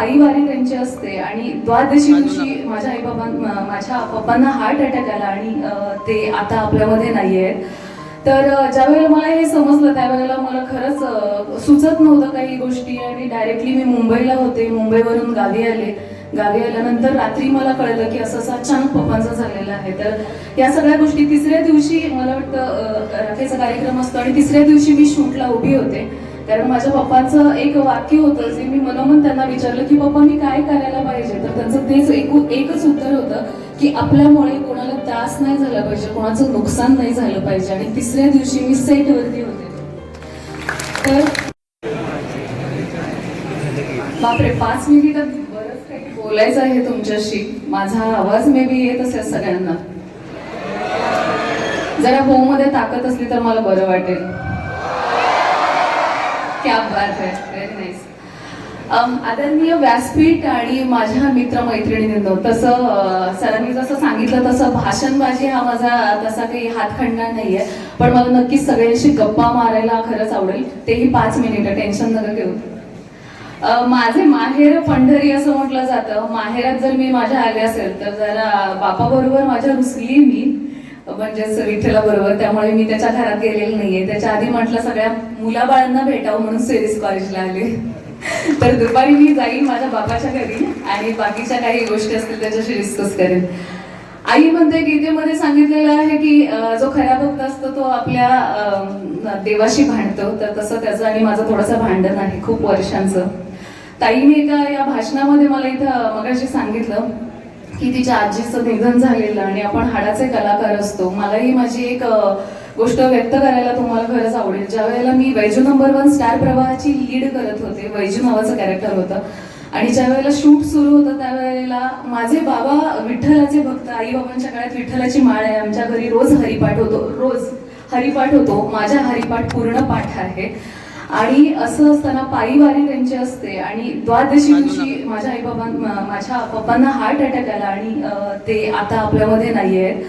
पायी वारी त्यांची असते आणि द्वादशी दिवशी माझ्या माझ्या पप्पांना हार्ट अटॅक आला आणि ते आता आपल्यामध्ये नाही आहेत. तर ज्या वेळेला मला हे समजलं त्यावेळेला मला खरंच सुचत नव्हतं काही गोष्टी आणि डायरेक्टली मी मुंबईला होते. मुंबईवरून गावी आले. गावी आल्यानंतर रात्री मला कळलं की असं असं अचानक पप्पांचं झालेलं आहे. तर या सगळ्या गोष्टी तिसऱ्या दिवशी मला वाटतं राखेचा कार्यक्रम असतो आणि तिसऱ्या दिवशी मी शूटला उभी होते. कारण माझ्या पप्पांचं एक वाक्य होतं जे मी मनोमन त्यांना विचारलं की पप्पा मी काय करायला पाहिजे. तर त्यांचं तेच एकच उत्तर होतं की आपल्यामुळे कोणाला त्रास नाही झाला पाहिजे, कोणाचं नुकसान नाही झालं पाहिजे. आणि तिसऱ्या दिवशी मी सेटवरती होते. तर बापरे 5 मिनिटात बरंच काही बोलायचं आहे तुमच्याशी. माझा आवाज मे बी येत असेल सगळ्यांना. जरा हो मध्ये ताकद असली तर मला बरं वाटेल. क्या बात है, व्हेरी नाईस. आदरणीय व्यासपीठ आणि माझ्या मित्रमैत्रिणींनो, तसं सरांनी जसं सांगितलं तसं भाषणबाजी हा माझा तसा काही हातखंडा नाहीये. पण मला नक्कीच सगळ्यांशी गप्पा मारायला खरंच आवडेल. तेही 5 मिनिटं, टेन्शन नका घेऊ. माझे माहेर पंढरी असं म्हटलं जातं. माहेरात जर मी माझ्या आले असेल तर जरा बापाबरोबर माझ्या रुसली मी, म्हणजेच विठ्ठला बरोबर. त्यामुळे मी त्याच्या घरात गेलेली नाहीये. त्याच्या आधी म्हटलं सगळ्या मुलाबाळांना भेटावं म्हणून सेरीज कॉलेजला आले. तर दुपारी मी जाईन माझ्या बापाच्या घरी आणि बाकीच्या काही गोष्टी असतील त्याच्याशी डिस्कस करेन. आई म्हणते गीतेमध्ये सांगितलेलं आहे की जो खरा भक्त असतो तो आपल्या देवाशी भांडतो. तर तसं त्याचं आणि माझं थोडंसं भांडण आहे खूप वर्षांचं. ताईने एका या भाषणामध्ये मला इथं मगाशी सांगितलं की तिच्या आजीचं निधन झालेलं आणि आपण हाडाचे कलाकार असतो. मलाही माझी एक गोष्ट व्यक्त करायला तुम्हाला खरंच आवडेल. ज्या वेळेला मी वैजू नंबर 1 स्टार प्रवाहाची लीड करत होते, वैजू नावाचं कॅरेक्टर होतं, आणि ज्या वेळेला शूट सुरू होतं त्यावेळेला माझे बाबा विठ्ठलाचे भक्त, आई बाबांच्या काळात विठ्ठलाची माळ आहे. आमच्या घरी रोज हरिपाठ होतो. माझा हरिपाठ पूर्ण पाठ आहे. आणि असं असताना पायी वारी त्यांची असते आणि द्वादशी दिवशी माझ्या माझ्या पप्पांना हार्ट अटॅक आला आणि ते आता आपल्यामध्ये नाही आहेत.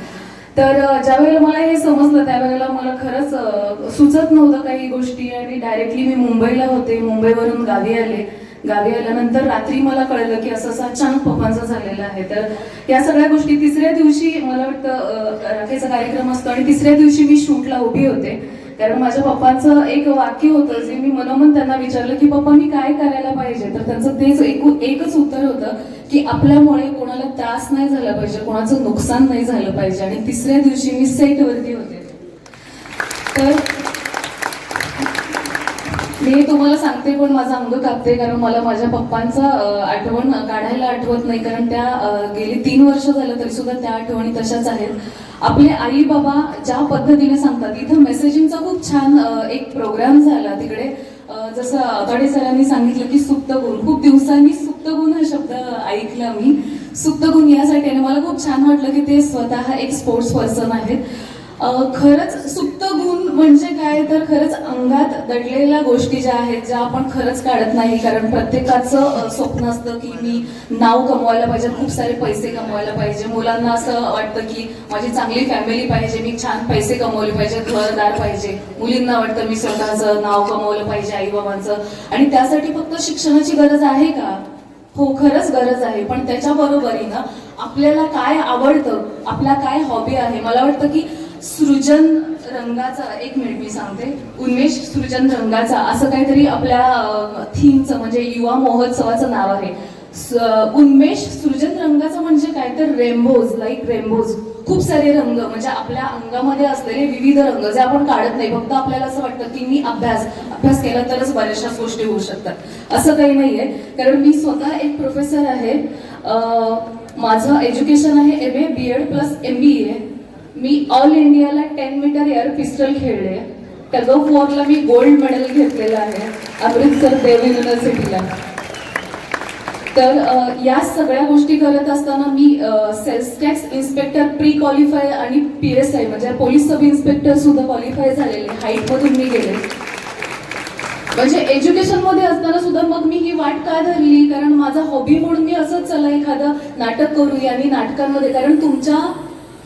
तर ज्या वेळेला मला हे समजलं त्यावेळेला मला खरंच सुचत नव्हतं काही गोष्टी आणि डायरेक्टली मी मुंबईला होते. मुंबईवरून गावी आले. गावी आल्यानंतर रात्री मला कळलं की असं असं अचानक पप्पांचं झालेलं आहे. तर या सगळ्या गोष्टी तिसऱ्या दिवशी मला वाटतं राखेचा कार्यक्रम असतो आणि तिसऱ्या दिवशी मी शूटला उभी होते. कारण माझ्या पप्पांचं एक वाक्य होतं जे मी मनोमन त्यांना विचारलं की पप्पा मी काय करायला पाहिजे. तर त्यांचं तेच एकच उत्तर होतं की आपल्यामुळे कोणाला त्रास नाही झाला पाहिजे, कोणाचं नुकसान नाही झालं पाहिजे. आणि तिसऱ्या दिवशी मी सेटवरती होते. तर मी तुम्हाला सांगते पण माझं अंग कापते कारण मला माझ्या पप्पांचा आठवण काढायला आठवत नाही. कारण त्या गेली 3 वर्ष झालं तरी सुद्धा त्या आठवणी तशाच आहेत. आपले आई बाबा ज्या पद्धतीने सांगतात, इथं मेसेजिंगचा खूप छान एक प्रोग्राम झाला तिकडे. जसं अकाडे सरांनी सांगितलं की सुप्तगुण, खूप दिवसांनी सुप्तगुण हा शब्द ऐकला मी. सुप्तगुण यासाठी आणि मला खूप छान वाटलं की ते स्वतः एक स्पोर्ट्स पर्सन आहेत. खरंच सुप्त गुण म्हणजे काय तर खरंच अंगात दडलेल्या गोष्टी ज्या आहेत ज्या आपण खरंच काढत नाही. कारण प्रत्येकाचं स्वप्न असतं की मी नाव कमवायला पाहिजे, खूप सारे पैसे कमवायला पाहिजे. मुलांना असं वाटतं की माझी चांगली फॅमिली पाहिजे, मी छान पैसे कमवले पाहिजे, घरदार पाहिजे. मुलींना वाटतं मी स्वतःचं नाव कमवलं पाहिजे आई बाबांचं. आणि त्यासाठी फक्त शिक्षणाची गरज आहे का? हो, खरंच गरज आहे. पण त्याच्या बरोबरीनं आपल्याला काय आवडतं, आपला काय हॉबी आहे. मला वाटतं की सृजन रंगाचा, 1 मिनिट मी सांगते, उन्मेष सृजन रंगाचा असं काहीतरी आपल्या थीमचं म्हणजे युवा महोत्सवाचं नाव आहे. उन्मेष सृजन रंगाचं म्हणजे काय तर रेनबोज, लाईक रेनबोज, खूप सारे रंग म्हणजे आपल्या अंगामध्ये असलेले विविध रंग जे आपण काढत नाही. फक्त आपल्याला असं वाटतं की मी अभ्यास केला तरच बऱ्याचशा गोष्टी होऊ शकतात, असं काही नाहीये. कारण मी स्वतः एक प्रोफेसर आहे. माझं एज्युकेशन आहे MA BEd प्लस MBA. मी ऑल इंडियाला 10 मीटर एअर पिस्टल खेळले. टग ऑफ वॉरला मी गोल्ड मेडल घेतलेलं आहे अमृतसर देव युनिव्हर्सिटीला. तर या सगळ्या गोष्टी करत असताना मी sales tax inspector pre qualify आणि PSI म्हणजे पोलीस सब इन्स्पेक्टर सुद्धा क्वालिफाय झालेले. हाईट मधून मी गेले. म्हणजे एज्युकेशन मध्ये असताना सुद्धा मग मी ही वाट का धरली, कारण माझा हॉबी म्हणून मी असंच चला एखादं नाटक करूया आणि नाटकांमध्ये, कारण तुमच्या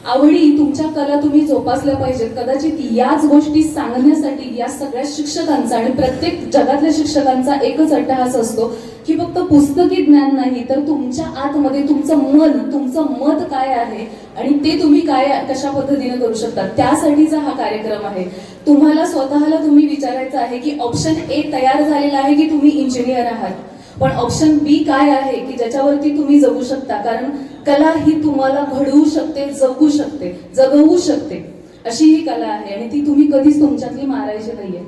आवडी, तुमच्या कला तुम्ही जोपासल्या पाहिजेत. कदाचित याच गोष्टी सांगण्यासाठी या सगळ्या शिक्षकांचा आणि प्रत्येक जगातल्या शिक्षकांचा एकच अट्टहास असतो की फक्त पुस्तकी ज्ञान नाही, तर तुमच्या आतमध्ये तुमचं मन, तुमचं मत काय आहे आणि ते तुम्ही काय कशा पद्धतीने करू शकता, त्यासाठीचा हा कार्यक्रम आहे. तुम्हाला स्वतःला तुम्ही विचारायचं आहे की ऑप्शन ए तयार झालेला आहे की तुम्ही इंजिनियर आहात, पण ऑप्शन बी काय आहे की ज्याच्यावरती तुम्ही जगू शकता. कारण कला ही तुम्हाला घडवू शकते, जगू शकते, जगवू शकते, अशी ही कला आहे आणि ती तुम्ही कधीच तुमच्यातली मारायची नाहीये.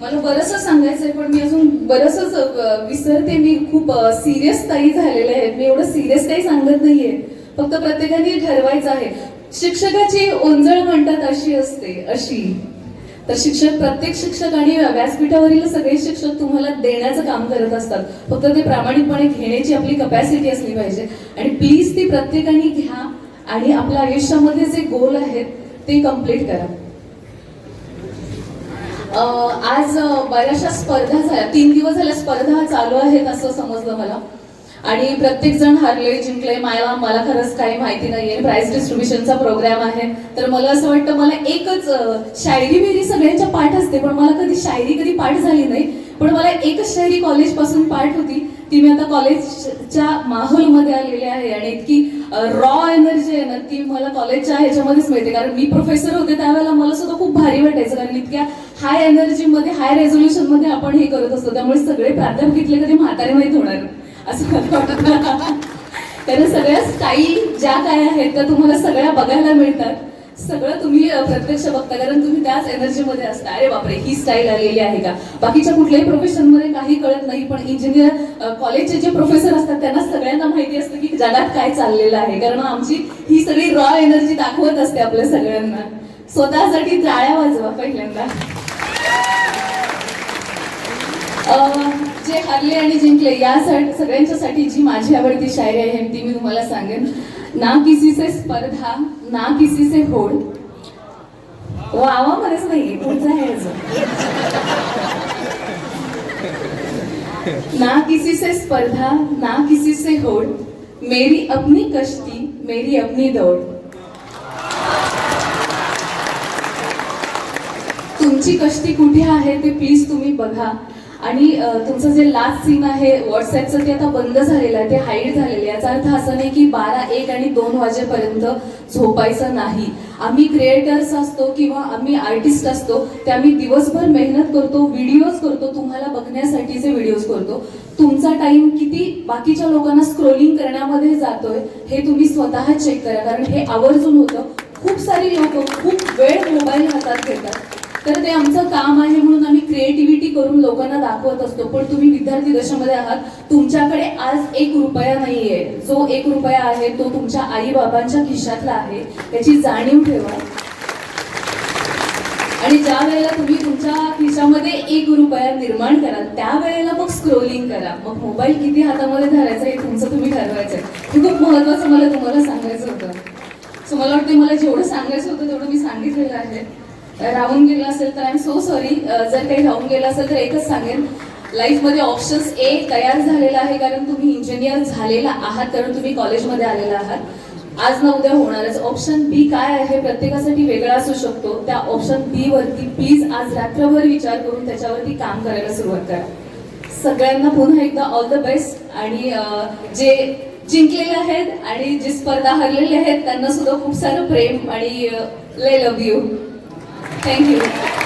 मला बरंचसं सांगायचंय पण मी अजून बरंचसं विसरते. मी खूप सिरियस ताई झालेले आहेत. मी एवढं सिरियस काही सांगत नाहीये, फक्त प्रत्येकाने ठरवायचं आहे. शिक्षकाची ओंजळ म्हणतात अशी असते, अशी तर प्रत्येक शिक्षक आणि व्यासपीठावरील सगळे शिक्षक तुम्हाला देण्याचं काम करत असतात. फक्त ते प्रामाणिकपणे घेण्याची आपली कपॅसिटी असली पाहिजे आणि प्लीज ती प्रत्येकाने घ्या आणि आपल्या आयुष्यामध्ये जे गोल आहेत ते कम्प्लीट करा. आज बऱ्याचशा स्पर्धा झाल्या, 3 दिवस झाल्या स्पर्धा चालू आहेत असं समजलं मला, आणि प्रत्येक जण हारले जिंकले. मला खरंच काही माहिती नाहीये. प्राइज डिस्ट्रीब्युशनचा प्रोग्राम आहे, तर मला असं वाटतं मला एकच शायरी बिरी सगळ्यांच्या पाठ असते, पण मला कधी शायरी कधी पाठ झाली नाही. पण मला एकच शायरी कॉलेज पासून पाठ होती, ती मी आता कॉलेजच्या माहोलमध्ये आलेली आहे आणि इतकी रॉ एनर्जी आहे ना ती मला कॉलेजच्या ह्याच्यामध्येच मिळते. कारण मी प्रोफेसर होते त्यावेळेला मला सुद्धा खूप भारी वाटायचं, कारण इतक्या हाय एनर्जीमध्ये, हाय रेझोल्युशन मध्ये आपण हे करत असतो. त्यामुळे सगळे प्राध्यापक इथले कधी म्हातारे माहीत होणार असं मला वाटतं. कारण सगळ्या स्टाईल ज्या काय आहेत त्या तुम्हाला सगळ्या बघायला मिळतात. सगळं तुम्ही प्रत्यक्ष बघता, कारण तुम्ही त्याच एनर्जीमध्ये असता. अरे बापरे, ही स्टाईल आलेली आहे का. बाकीच्या कुठल्याही प्रोफेशनमध्ये काही कळत नाही, पण इंजिनियर कॉलेजचे जे प्रोफेसर असतात त्यांना सगळ्यांना माहिती असतं की जगात काय चाललेलं आहे. कारण आमची ही सगळी रॉ एनर्जी दाखवत असते आपल्या सगळ्यांना. स्वतःसाठी टाळ्या वाजवा पहिल्यांदा. जे हरले आणि जिंकले या सगळ्यांच्यासाठी जी माझी आवडती शायरी आहे ती मी तुम्हाला सांगेन. ना किसी से स्पर्धा, ना किसी से होड. वावामध्येच नाहीये, पुढचा आहे अजून. ना किसी से स्पर्धा, ना किसी से होड, मेरी अपनी कश्ती, मेरी अपनी दौड. तुमची कश्ती कुठे आहे ते प्लीज तुम्ही बघा. आणि तुमचं जे लास्ट सीन आहे व्हॉट्सॲपचं ते आता बंद झालेलं आहे, ते हाईड झालेलं आहे. याचा अर्थ असा नाही की 12, 1 आणि 2 वाजेपर्यंत झोपायचं नाही. आम्ही क्रिएटर्स असतो किंवा आम्ही आर्टिस्ट असतो, ते आम्ही दिवसभर मेहनत करतो, व्हिडिओज करतो, तुम्हाला बघण्यासाठीचे व्हिडिओज करतो. तुमचा टाइम किती बाकीच्या लोकांना स्क्रोलिंग करण्यामध्ये जातोय हे तुम्ही स्वतः चेक करा, कारण हे आवर्जून होतं. खूप सारी लोक खूप वेळ मोबाईल हातात घेतात, तर ते आमचं काम आहे म्हणून आम्ही क्रिएटिव्हिटी करून लोकांना दाखवत असतो. पण तुम्ही विद्यार्थी दशेमध्ये आहात, तुमच्याकडे आज 1 रुपया नाहीये. जो 1 रुपया आहे तो तुमच्या आई बाबांच्या खिशातला आहे, याची जाणीव ठेवा. आणि ज्या वेळेला तुम्ही तुमच्या खिशामध्ये 1 रुपया निर्माण कराल त्यावेळेला मग स्क्रोलिंग करा. मग मोबाईल किती हातामध्ये धरायचा हे तुमचं तुम्ही ठरवायचंय. हे खूप महत्वाचं मला तुम्हाला सांगायचं होतं. सो मला वाटतं मला जेवढं सांगायचं होतं तेवढं मी सांगितलेलं आहे. राहून गेलं असेल तर आय एम सो सॉरी. जर काही राहून गेलं असेल तर एकच सांगेन, लाईफमध्ये ऑप्शन्स ए तयार झालेला आहे, कारण तुम्ही इंजिनियर झालेला आहात, कारण तुम्ही कॉलेजमध्ये आलेला आहात. आज ना उद्या होणारच. ऑप्शन बी काय आहे प्रत्येकासाठी वेगळा असू शकतो. त्या ऑप्शन बी वरती प्लीज आज रात्रभर विचार करून त्याच्यावरती काम करायला सुरुवात करा. सगळ्यांना पुन्हा एकदा ऑल द बेस्ट. आणि जे जिंकलेले आहेत आणि जे स्पर्धा हरलेले आहेत त्यांना सुद्धा खूप सारं प्रेम आणि लय लव्ह यू. Thank you.